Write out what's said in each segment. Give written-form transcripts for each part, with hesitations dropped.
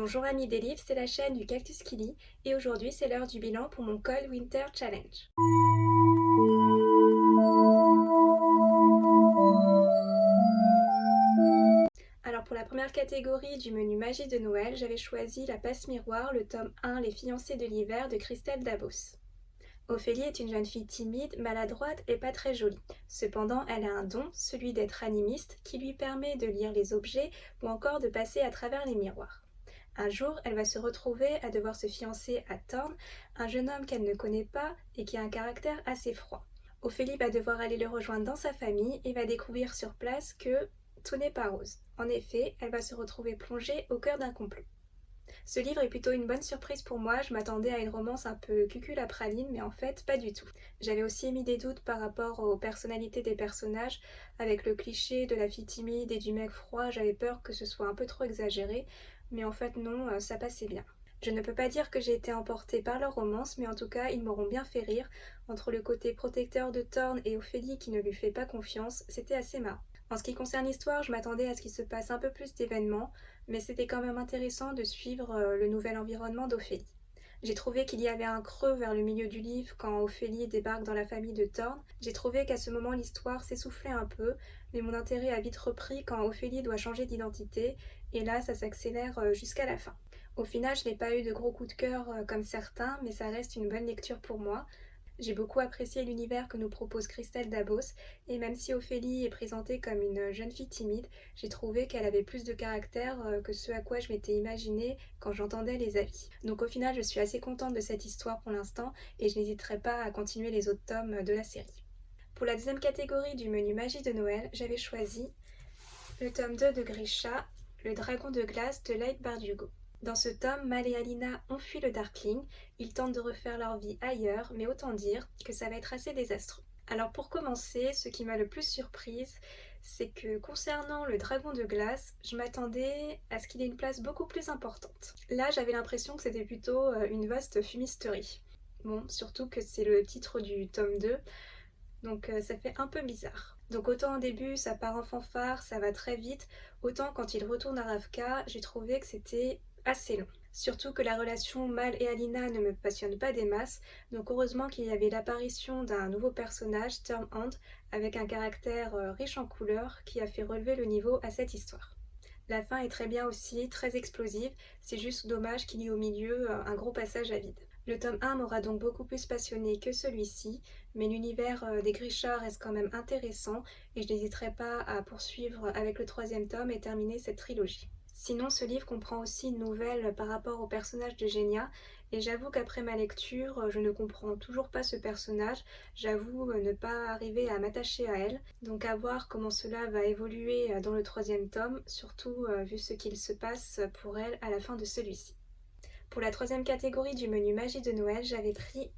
Bonjour amis des livres, c'est la chaîne du Cactus qui lit et aujourd'hui c'est l'heure du bilan pour mon Cold Winter Challenge. Alors pour la première catégorie du menu magie de Noël, j'avais choisi La Passe Miroir, le tome 1 Les fiancés de l'hiver de Christelle Dabos. Ophélie est une jeune fille timide, maladroite et pas très jolie. Cependant, elle a un don, celui d'être animiste, qui lui permet de lire les objets ou encore de passer à travers les miroirs. Un jour, elle va se retrouver à devoir se fiancer à Thorn, un jeune homme qu'elle ne connaît pas et qui a un caractère assez froid. Ophélie va devoir aller le rejoindre dans sa famille et va découvrir sur place que tout n'est pas rose. En effet, elle va se retrouver plongée au cœur d'un complot. Ce livre est plutôt une bonne surprise pour moi, je m'attendais à une romance un peu cucul-à-praline, mais en fait pas du tout. J'avais aussi émis des doutes par rapport aux personnalités des personnages, avec le cliché de la fille timide et du mec froid, j'avais peur que ce soit un peu trop exagéré, mais en fait non, ça passait bien. Je ne peux pas dire que j'ai été emportée par leur romance, mais en tout cas ils m'auront bien fait rire. Entre le côté protecteur de Thorn et Ophélie qui ne lui fait pas confiance, c'était assez marrant. En ce qui concerne l'histoire, je m'attendais à ce qu'il se passe un peu plus d'événements, mais c'était quand même intéressant de suivre le nouvel environnement d'Ophélie. J'ai trouvé qu'il y avait un creux vers le milieu du livre quand Ophélie débarque dans la famille de Thorn. J'ai trouvé qu'à ce moment l'histoire s'essoufflait un peu, mais mon intérêt a vite repris quand Ophélie doit changer d'identité, et là ça s'accélère jusqu'à la fin. Au final, je n'ai pas eu de gros coups de cœur comme certains, mais ça reste une bonne lecture pour moi. J'ai beaucoup apprécié l'univers que nous propose Christelle Dabos, et même si Ophélie est présentée comme une jeune fille timide, j'ai trouvé qu'elle avait plus de caractère que ce à quoi je m'étais imaginée quand j'entendais les avis. Donc au final, je suis assez contente de cette histoire pour l'instant, et je n'hésiterai pas à continuer les autres tomes de la série. Pour la deuxième catégorie du menu magie de Noël, j'avais choisi le tome 2 de Grisha, Le dragon de glace de Leigh Bardugo. Dans ce tome, Mal et Alina ont fui le Darkling, ils tentent de refaire leur vie ailleurs, mais autant dire que ça va être assez désastreux. Alors pour commencer, ce qui m'a le plus surprise, c'est que concernant le dragon de glace, je m'attendais à ce qu'il ait une place beaucoup plus importante. Là, j'avais l'impression que c'était plutôt une vaste fumisterie. Bon, surtout que c'est le titre du tome 2, donc ça fait un peu bizarre. Donc autant au début ça part en fanfare, ça va très vite, autant quand il retourne à Ravka, j'ai trouvé que c'était assez long. Surtout que la relation Mal et Alina ne me passionne pas des masses, donc heureusement qu'il y avait l'apparition d'un nouveau personnage, Stormhand, avec un caractère riche en couleurs qui a fait relever le niveau à cette histoire. La fin est très bien aussi, très explosive, c'est juste dommage qu'il y ait au milieu un gros passage à vide. Le tome 1 m'aura donc beaucoup plus passionné que celui-ci, mais l'univers des Grisha reste quand même intéressant et je n'hésiterai pas à poursuivre avec le troisième tome et terminer cette trilogie. Sinon, ce livre comprend aussi une nouvelle par rapport au personnage de Genia, et j'avoue qu'après ma lecture, je ne comprends toujours pas ce personnage, j'avoue ne pas arriver à m'attacher à elle, donc à voir comment cela va évoluer dans le troisième tome, surtout vu ce qu'il se passe pour elle à la fin de celui-ci. Pour la troisième catégorie du menu magie de Noël, j'avais pris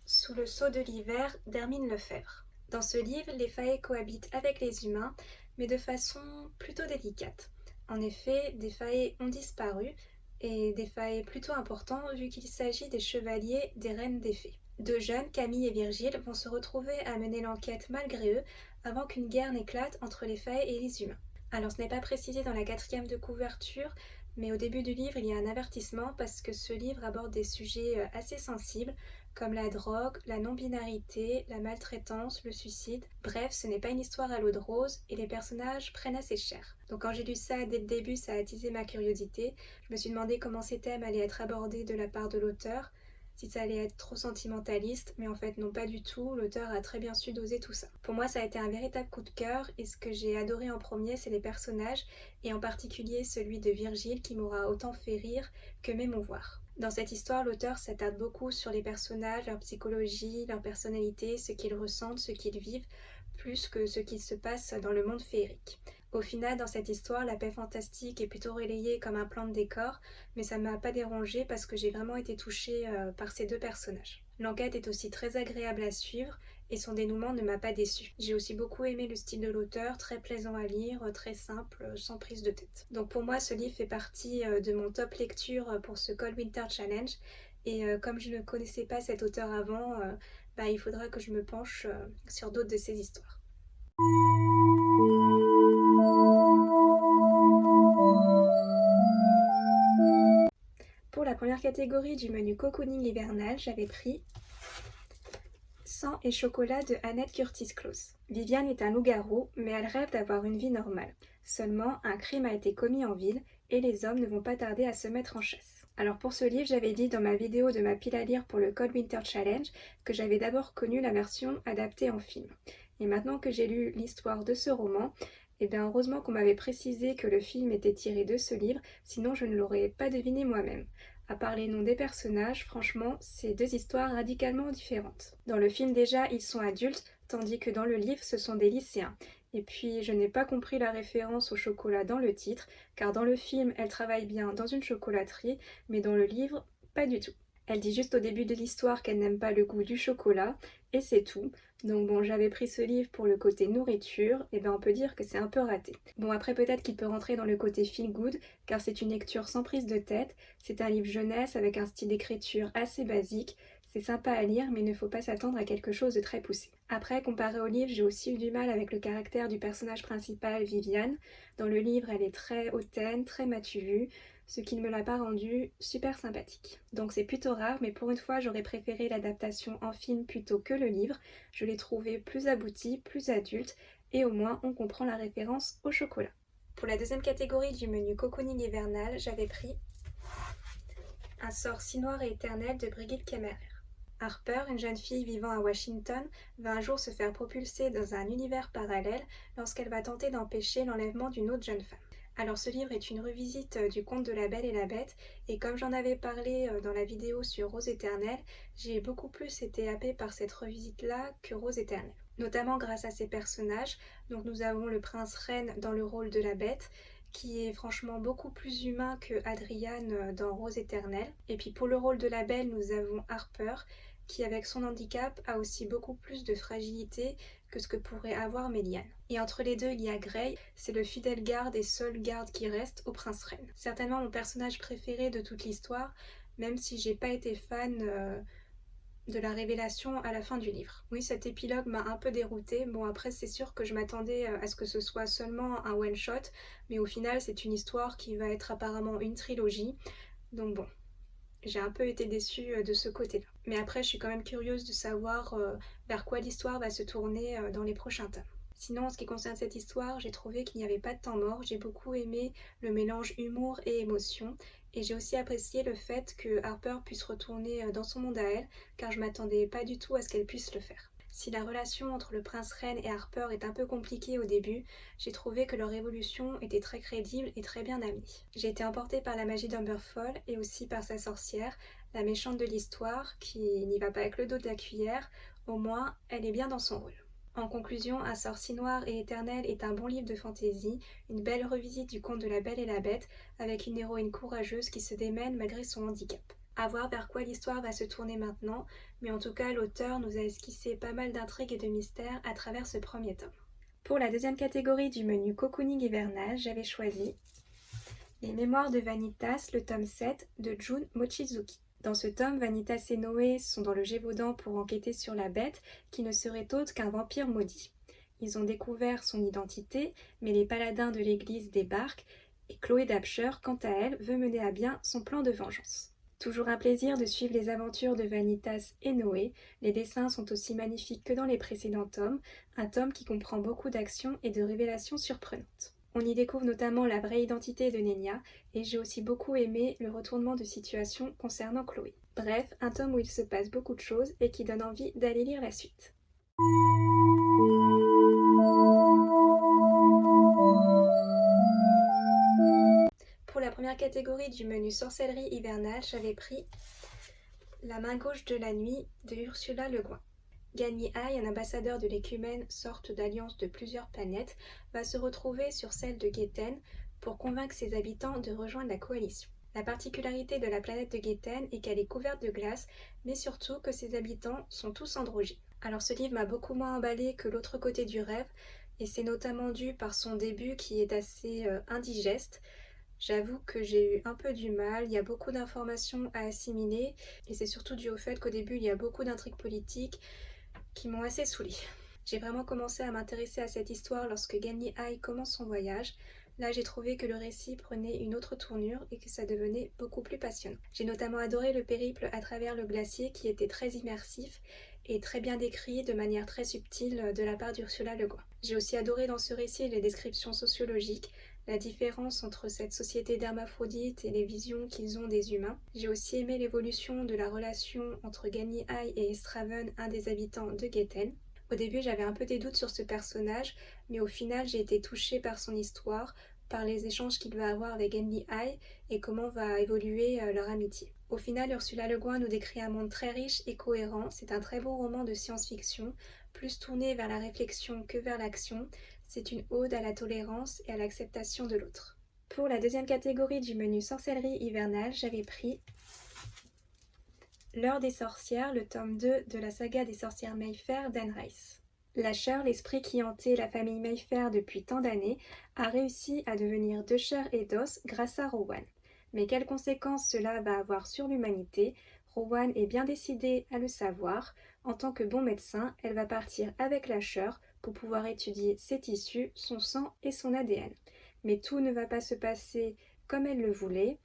Sous le sceau de l'hiver d'Hermine Lefebvre. Dans ce livre, les faées cohabitent avec les humains, mais de façon plutôt délicate. En effet, des faées ont disparu, et des faées plutôt importants vu qu'il s'agit des chevaliers des reines des fées. Deux jeunes, Camille et Virgile, vont se retrouver à mener l'enquête malgré eux, avant qu'une guerre n'éclate entre les faées et les humains. Alors ce n'est pas précisé dans la quatrième de couverture, mais au début du livre il y a un avertissement parce que ce livre aborde des sujets assez sensibles, comme la drogue, la non-binarité, la maltraitance, le suicide. Bref, ce n'est pas une histoire à l'eau de rose et les personnages prennent assez cher. Donc quand j'ai lu ça dès le début, ça a attisé ma curiosité. Je me suis demandé comment ces thèmes allaient être abordés de la part de l'auteur, si ça allait être trop sentimentaliste, mais en fait non, pas du tout, l'auteur a très bien su doser tout ça. Pour moi ça a été un véritable coup de cœur et ce que j'ai adoré en premier c'est les personnages et en particulier celui de Virgile qui m'aura autant fait rire que m'émouvoir. Dans cette histoire, l'auteur s'attarde beaucoup sur les personnages, leur psychologie, leur personnalité, ce qu'ils ressentent, ce qu'ils vivent, plus que ce qui se passe dans le monde féerique. Au final, dans cette histoire, la paix fantastique est plutôt relayée comme un plan de décor, mais ça ne m'a pas dérangée parce que j'ai vraiment été touchée par ces deux personnages. L'enquête est aussi très agréable à suivre et son dénouement ne m'a pas déçue. J'ai aussi beaucoup aimé le style de l'auteur, très plaisant à lire, très simple, sans prise de tête. Donc pour moi, ce livre fait partie de mon top lecture pour ce Cold Winter Challenge et comme je ne connaissais pas cet auteur avant, il faudra que je me penche sur d'autres de ses histoires. première catégorie du menu cocooning hivernal, j'avais pris Sang et chocolat de Annette Curtis Close. Viviane est un loup-garou, mais elle rêve d'avoir une vie normale. Seulement, un crime a été commis en ville et les hommes ne vont pas tarder à se mettre en chasse. Alors pour ce livre, j'avais dit dans ma vidéo de ma pile à lire pour le Cold Winter Challenge que j'avais d'abord connu la version adaptée en film. Et maintenant que j'ai lu l'histoire de ce roman, heureusement qu'on m'avait précisé que le film était tiré de ce livre, sinon je ne l'aurais pas deviné moi-même. À part les noms des personnages, franchement, c'est deux histoires radicalement différentes. Dans le film déjà, ils sont adultes, tandis que dans le livre, ce sont des lycéens. Et puis, je n'ai pas compris la référence au chocolat dans le titre, car dans le film, elle travaille bien dans une chocolaterie, mais dans le livre, pas du tout. Elle dit juste au début de l'histoire qu'elle n'aime pas le goût du chocolat, et c'est tout. Donc bon, j'avais pris ce livre pour le côté nourriture, et on peut dire que c'est un peu raté. Bon, après peut-être qu'il peut rentrer dans le côté feel good, car c'est une lecture sans prise de tête, c'est un livre jeunesse avec un style d'écriture assez basique, c'est sympa à lire, mais il ne faut pas s'attendre à quelque chose de très poussé. Après, comparé au livre, j'ai aussi eu du mal avec le caractère du personnage principal, Viviane. Dans le livre, elle est très hautaine, très matu vue, ce qui ne me l'a pas rendue super sympathique. Donc c'est plutôt rare, mais pour une fois, j'aurais préféré l'adaptation en film plutôt que le livre. Je l'ai trouvé plus abouti, plus adulte, et au moins on comprend la référence au chocolat. Pour la deuxième catégorie du menu cocooning hivernal, j'avais pris Un sort si noir et éternel de Brigitte Kemmerer. Harper, une jeune fille vivant à Washington, va un jour se faire propulser dans un univers parallèle lorsqu'elle va tenter d'empêcher l'enlèvement d'une autre jeune femme. Alors ce livre est une revisite du conte de La Belle et la Bête, et comme j'en avais parlé dans la vidéo sur Rose éternelle, j'ai beaucoup plus été happée par cette revisite-là que Rose éternelle. Notamment grâce à ses personnages. Donc nous avons le prince Reine dans le rôle de la Bête, qui est franchement beaucoup plus humain que Adrian dans Rose éternelle. Et puis pour le rôle de la Belle, nous avons Harper, qui avec son handicap a aussi beaucoup plus de fragilité que ce que pourrait avoir Méliane. Et entre les deux, il y a Grey, c'est le fidèle garde et seul garde qui reste au prince Reine. Certainement mon personnage préféré de toute l'histoire, même si j'ai pas été fan de la révélation à la fin du livre. Oui, cet épilogue m'a un peu déroutée. Bon, après, c'est sûr que je m'attendais à ce que ce soit seulement un one-shot, mais au final, c'est une histoire qui va être apparemment une trilogie. Donc bon, j'ai un peu été déçue de ce côté-là. Mais après, je suis quand même curieuse de savoir vers quoi l'histoire va se tourner dans les prochains tomes. Sinon, en ce qui concerne cette histoire, j'ai trouvé qu'il n'y avait pas de temps mort. J'ai beaucoup aimé le mélange humour et émotion. Et j'ai aussi apprécié le fait que Harper puisse retourner dans son monde à elle, car je m'attendais pas du tout à ce qu'elle puisse le faire. Si la relation entre le prince Reine et Harper est un peu compliquée au début, j'ai trouvé que leur évolution était très crédible et très bien amenée. J'ai été emportée par la magie d'Umberfall et aussi par sa sorcière, la méchante de l'histoire, qui n'y va pas avec le dos de la cuillère, au moins elle est bien dans son rôle. En conclusion, Un sort si noir et éternel est un bon livre de fantaisie, une belle revisite du conte de La Belle et la Bête, avec une héroïne courageuse qui se démène malgré son handicap. À voir vers quoi l'histoire va se tourner maintenant, mais en tout cas l'auteur nous a esquissé pas mal d'intrigues et de mystères à travers ce premier tome. Pour la deuxième catégorie du menu cocooning hivernal, j'avais choisi Les Mémoires de Vanitas, le tome 7 de Jun Mochizuki. Dans ce tome, Vanitas et Noé sont dans le Gévaudan pour enquêter sur la bête, qui ne serait autre qu'un vampire maudit. Ils ont découvert son identité, mais les paladins de l'église débarquent, et Chloé Dapcher, quant à elle, veut mener à bien son plan de vengeance. Toujours un plaisir de suivre les aventures de Vanitas et Noé, les dessins sont aussi magnifiques que dans les précédents tomes, un tome qui comprend beaucoup d'actions et de révélations surprenantes. On y découvre notamment la vraie identité de Nenya, et j'ai aussi beaucoup aimé le retournement de situation concernant Chloé. Bref, un tome où il se passe beaucoup de choses et qui donne envie d'aller lire la suite. Pour la première catégorie du menu sorcellerie hivernale, j'avais pris La main gauche de la nuit de Ursula Le Guin. Ganyi Ai, un ambassadeur de l'écumène, sorte d'alliance de plusieurs planètes, va se retrouver sur celle de Getten pour convaincre ses habitants de rejoindre la coalition. La particularité de la planète de Getten est qu'elle est couverte de glace, mais surtout que ses habitants sont tous androgynes. Alors ce livre m'a beaucoup moins emballé que L'autre côté du rêve, et c'est notamment dû par son début qui est assez indigeste. J'avoue que j'ai eu un peu du mal, il y a beaucoup d'informations à assimiler, et c'est surtout dû au fait qu'au début il y a beaucoup d'intrigues politiques qui m'ont assez saoulée. J'ai vraiment commencé à m'intéresser à cette histoire lorsque Ganyi Ai commence son voyage. Là, j'ai trouvé que le récit prenait une autre tournure et que ça devenait beaucoup plus passionnant. J'ai notamment adoré le périple à travers le glacier qui était très immersif et très bien décrit de manière très subtile de la part d'Ursula Le Guin. J'ai aussi adoré dans ce récit les descriptions sociologiques, la différence entre cette société d'hermaphrodites et les visions qu'ils ont des humains. J'ai aussi aimé l'évolution de la relation entre Gani Ai et Estraven, un des habitants de Getten. Au début, j'avais un peu des doutes sur ce personnage, mais au final, j'ai été touchée par son histoire, par les échanges qu'il va avoir avec Gani Ai et comment va évoluer leur amitié. Au final, Ursula Le Guin nous décrit un monde très riche et cohérent. C'est un très beau roman de science-fiction, plus tourné vers la réflexion que vers l'action. C'est une ode à la tolérance et à l'acceptation de l'autre. Pour la deuxième catégorie du menu sorcellerie hivernale, j'avais pris L'heure des sorcières, le tome 2 de la saga des sorcières Mayfair d'Anne Rice. Lasher, l'esprit qui hantait la famille Mayfair depuis tant d'années, a réussi à devenir de chair et d'os grâce à Rowan. Mais quelles conséquences cela va avoir sur l'humanité? Rowan est bien décidée à le savoir. En tant que bon médecin, elle va partir avec Lasher pour pouvoir étudier ses tissus, son sang et son ADN. Mais tout ne va pas se passer comme elle le voulait.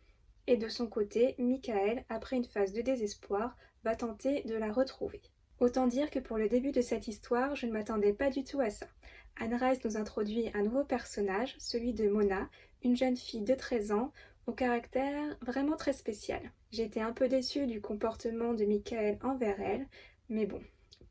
Et de son côté, Michael, après une phase de désespoir, va tenter de la retrouver. Autant dire que pour le début de cette histoire, je ne m'attendais pas du tout à ça. Anne Rice nous introduit un nouveau personnage, celui de Mona, une jeune fille de 13 ans, au caractère vraiment très spécial. J'ai été un peu déçue du comportement de Michael envers elle, mais bon.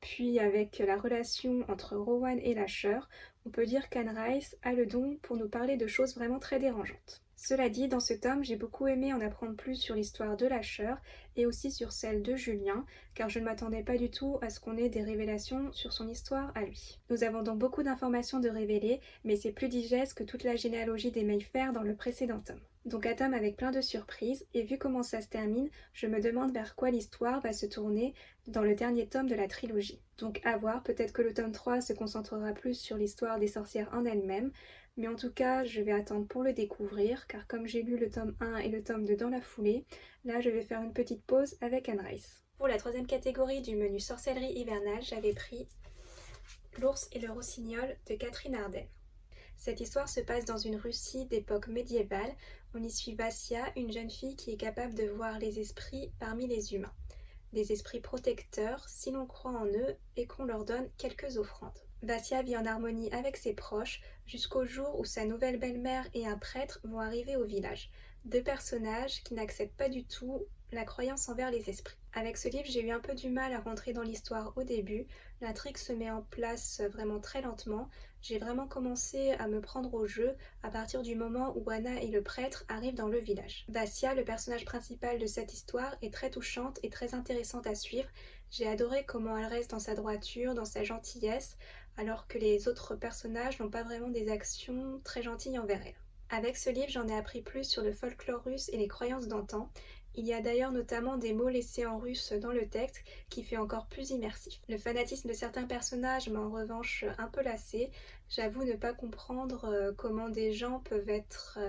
Puis avec la relation entre Rowan et Lasher, on peut dire qu'Anne Rice a le don pour nous parler de choses vraiment très dérangeantes. Cela dit, dans ce tome, j'ai beaucoup aimé en apprendre plus sur l'histoire de Lasher et aussi sur celle de Julien, car je ne m'attendais pas du tout à ce qu'on ait des révélations sur son histoire à lui. Nous avons donc beaucoup d'informations de révéler, mais c'est plus digeste que toute la généalogie des Mayfair dans le précédent tome. Donc un tome avec plein de surprises, et vu comment ça se termine, je me demande vers quoi l'histoire va se tourner dans le dernier tome de la trilogie. Donc à voir, peut-être que le tome 3 se concentrera plus sur l'histoire des sorcières en elles-mêmes, mais en tout cas, je vais attendre pour le découvrir, car comme j'ai lu le tome 1 et le tome 2 dans la foulée, là je vais faire une petite pause avec Anne Rice. Pour la troisième catégorie du menu sorcellerie hivernale, j'avais pris L'ours et le rossignol de Catherine Ardenne. Cette histoire se passe dans une Russie d'époque médiévale. On y suit Vassia, une jeune fille qui est capable de voir les esprits parmi les humains. Des esprits protecteurs si l'on croit en eux et qu'on leur donne quelques offrandes. Vassia vit en harmonie avec ses proches jusqu'au jour où sa nouvelle belle-mère et un prêtre vont arriver au village. Deux personnages qui n'acceptent pas du tout la croyance envers les esprits. Avec ce livre, j'ai eu un peu du mal à rentrer dans l'histoire au début. L'intrigue se met en place vraiment très lentement. J'ai vraiment commencé à me prendre au jeu à partir du moment où Anna et le prêtre arrivent dans le village. Vassia, le personnage principal de cette histoire, est très touchante et très intéressante à suivre. J'ai adoré comment elle reste dans sa droiture, dans sa gentillesse, alors que les autres personnages n'ont pas vraiment des actions très gentilles envers elle. Avec ce livre, j'en ai appris plus sur le folklore russe et les croyances d'antan. Il y a d'ailleurs notamment des mots laissés en russe dans le texte qui fait encore plus immersif. Le fanatisme de certains personnages m'a en revanche un peu lassée. J'avoue ne pas comprendre comment des gens peuvent être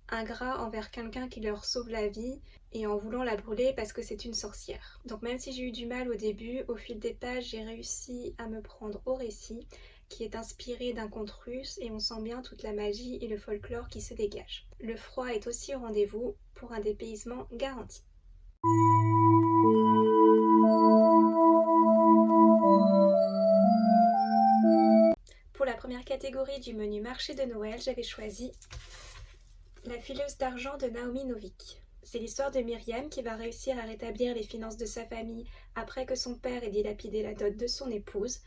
ingrats envers quelqu'un qui leur sauve la vie et en voulant la brûler parce que c'est une sorcière. Donc même si j'ai eu du mal au début, au fil des pages, j'ai réussi à me prendre au récit qui est inspiré d'un conte russe et on sent bien toute la magie et le folklore qui se dégage. Le froid est aussi au rendez-vous pour un dépaysement garanti. Pour la première catégorie du menu marché de Noël, j'avais choisi La fileuse d'argent de Naomi Novik. C'est l'histoire de Myriam qui va réussir à rétablir les finances de sa famille après que son père ait dilapidé la dot de son épouse.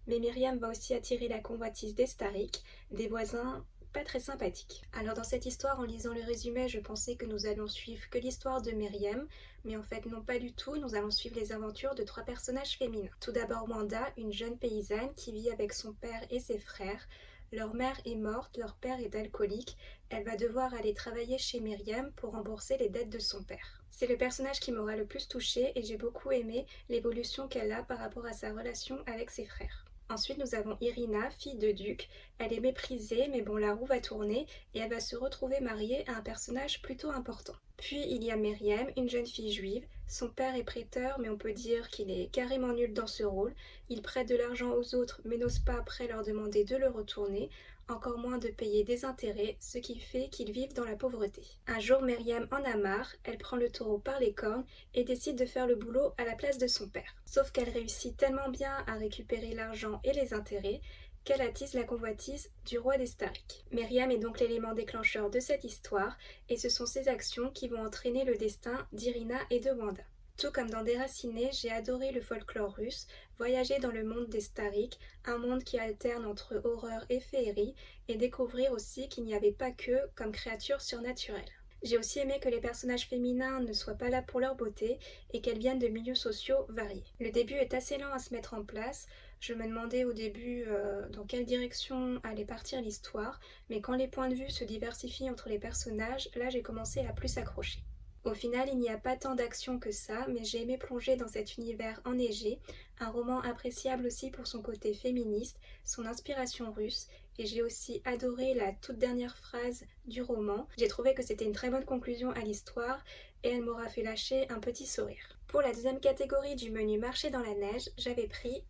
Mais Myriam va aussi attirer la convoitise d'Estarik, des voisins pas très sympathiques. Alors dans cette histoire, en lisant le résumé, je pensais que nous allions suivre que l'histoire de Myriam, mais en fait non pas du tout, nous allons suivre les aventures de trois personnages féminins. Tout d'abord Wanda, une jeune paysanne qui vit avec son père et ses frères. Leur mère est morte, leur père est alcoolique, elle va devoir aller travailler chez Myriam pour rembourser les dettes de son père. C'est le personnage qui m'aura le plus touchée et j'ai beaucoup aimé l'évolution qu'elle a par rapport à sa relation avec ses frères. Ensuite, nous avons Irina, fille de duc. Elle est méprisée, mais bon, la roue va tourner et elle va se retrouver mariée à un personnage plutôt important. Puis il y a Myriam, une jeune fille juive. Son père est prêteur, mais on peut dire qu'il est carrément nul dans ce rôle. Il prête de l'argent aux autres, mais n'ose pas après leur demander de le retourner, encore moins de payer des intérêts, ce qui fait qu'ils vivent dans la pauvreté. Un jour, Myriam en a marre, elle prend le taureau par les cornes et décide de faire le boulot à la place de son père. Sauf qu'elle réussit tellement bien à récupérer l'argent et les intérêts qu'elle attise la convoitise du roi des Stariks. Myriam est donc l'élément déclencheur de cette histoire, et ce sont ses actions qui vont entraîner le destin d'Irina et de Wanda. Tout comme dans Déraciné, j'ai adoré le folklore russe, voyager dans le monde des Stariks, un monde qui alterne entre horreur et féerie, et découvrir aussi qu'il n'y avait pas qu'eux comme créatures surnaturelles. J'ai aussi aimé que les personnages féminins ne soient pas là pour leur beauté et qu'elles viennent de milieux sociaux variés. Le début est assez lent à se mettre en place. Je me demandais au début dans quelle direction allait partir l'histoire, mais quand les points de vue se diversifient entre les personnages, là j'ai commencé à plus s'accrocher. Au final, il n'y a pas tant d'action que ça, mais j'ai aimé plonger dans cet univers enneigé, un roman appréciable aussi pour son côté féministe, son inspiration russe, et j'ai aussi adoré la toute dernière phrase du roman. J'ai trouvé que c'était une très bonne conclusion à l'histoire, et elle m'aura fait lâcher un petit sourire. Pour la deuxième catégorie du menu marché dans la neige, j'avais pris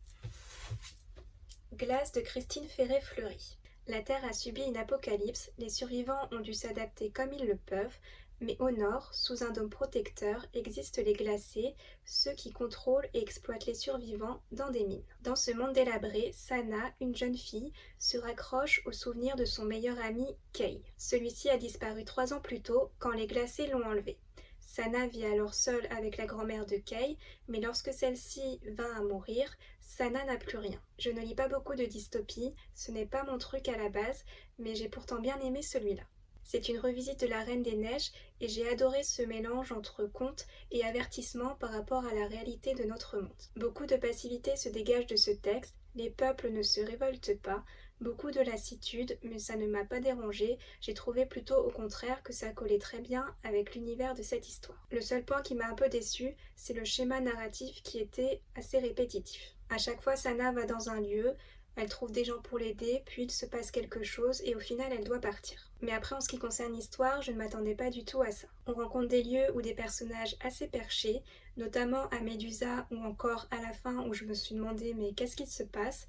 Glace de Christine Ferré-Fleury. La Terre a subi une apocalypse, les survivants ont dû s'adapter comme ils le peuvent, mais au nord, sous un dôme protecteur, existent les glacés, ceux qui contrôlent et exploitent les survivants dans des mines. Dans ce monde délabré, Sana, une jeune fille, se raccroche au souvenir de son meilleur ami, Kei. Celui-ci a disparu 3 ans plus tôt quand les glacés l'ont enlevé. Sana vit alors seule avec la grand-mère de Kei, mais lorsque celle-ci vint à mourir, Sana n'a plus rien. Je ne lis pas beaucoup de dystopie, ce n'est pas mon truc à la base, mais j'ai pourtant bien aimé celui-là. C'est une revisite de La Reine des Neiges et j'ai adoré ce mélange entre conte et avertissement par rapport à la réalité de notre monde. Beaucoup de passivité se dégage de ce texte, les peuples ne se révoltent pas, beaucoup de lassitude, mais ça ne m'a pas dérangé, j'ai trouvé plutôt au contraire que ça collait très bien avec l'univers de cette histoire. Le seul point qui m'a un peu déçu, c'est le schéma narratif qui était assez répétitif. À chaque fois, Sana va dans un lieu, elle trouve des gens pour l'aider, puis il se passe quelque chose et au final elle doit partir. Mais après en ce qui concerne l'histoire, je ne m'attendais pas du tout à ça. On rencontre des lieux où des personnages assez perchés, notamment à Médusa ou encore à la fin où je me suis demandé mais qu'est-ce qui se passe,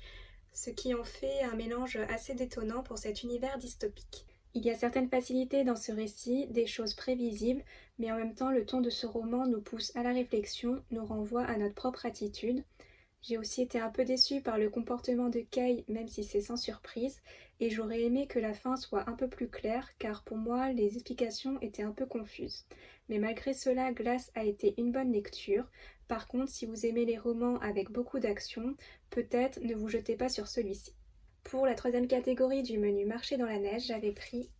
ce qui en fait un mélange assez détonnant pour cet univers dystopique. Il y a certaines facilités dans ce récit, des choses prévisibles, mais en même temps le ton de ce roman nous pousse à la réflexion, nous renvoie à notre propre attitude. J'ai aussi été un peu déçue par le comportement de Kei, même si c'est sans surprise, et j'aurais aimé que la fin soit un peu plus claire, car pour moi, les explications étaient un peu confuses. Mais malgré cela, Glace a été une bonne lecture. Par contre, si vous aimez les romans avec beaucoup d'action, peut-être ne vous jetez pas sur celui-ci. Pour la troisième catégorie du menu marché dans la neige, j'avais pris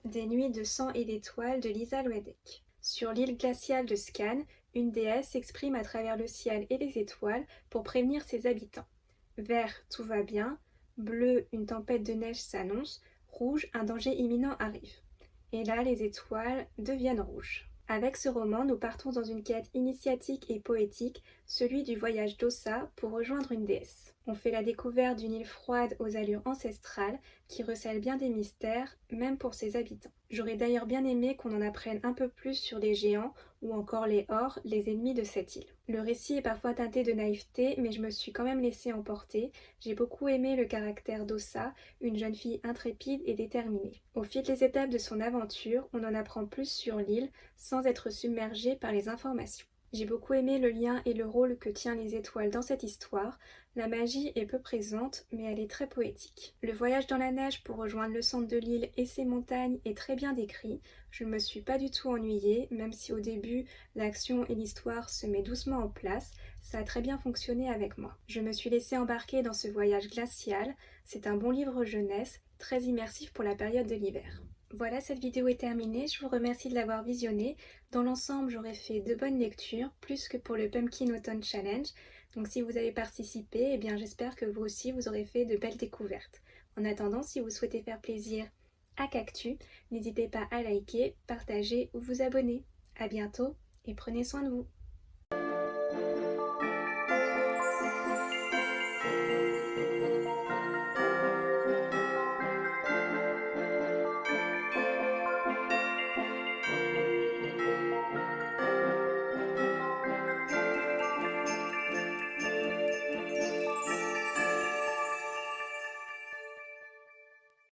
Des nuits de sang et d'étoiles de Lisa Loedek. Sur l'île glaciale de Scan, une déesse s'exprime à travers le ciel et les étoiles pour prévenir ses habitants. Vert, tout va bien. Bleu, une tempête de neige s'annonce. Rouge, un danger imminent arrive. Et là, les étoiles deviennent rouges. Avec ce roman, nous partons dans une quête initiatique et poétique, celui du voyage d'Ossa pour rejoindre une déesse. On fait la découverte d'une île froide aux allures ancestrales qui recèle bien des mystères, même pour ses habitants. J'aurais d'ailleurs bien aimé qu'on en apprenne un peu plus sur les géants ou encore les Ors, les ennemis de cette île. Le récit est parfois teinté de naïveté, mais je me suis quand même laissée emporter. J'ai beaucoup aimé le caractère d'Ossa, une jeune fille intrépide et déterminée. Au fil des étapes de son aventure, on en apprend plus sur l'île sans être submergé par les informations. J'ai beaucoup aimé le lien et le rôle que tient les étoiles dans cette histoire. La magie est peu présente, mais elle est très poétique. Le voyage dans la neige pour rejoindre le centre de l'île et ses montagnes est très bien décrit. Je ne me suis pas du tout ennuyée, même si au début, l'action et l'histoire se mettent doucement en place. Ça a très bien fonctionné avec moi. Je me suis laissée embarquer dans ce voyage glacial. C'est un bon livre jeunesse, très immersif pour la période de l'hiver. Voilà, cette vidéo est terminée, je vous remercie de l'avoir visionnée. Dans l'ensemble, j'aurais fait de bonnes lectures, plus que pour le Pumpkin Autumn Challenge. Donc si vous avez participé, eh bien j'espère que vous aussi vous aurez fait de belles découvertes. En attendant, si vous souhaitez faire plaisir à Cactus, n'hésitez pas à liker, partager ou vous abonner. À bientôt et prenez soin de vous.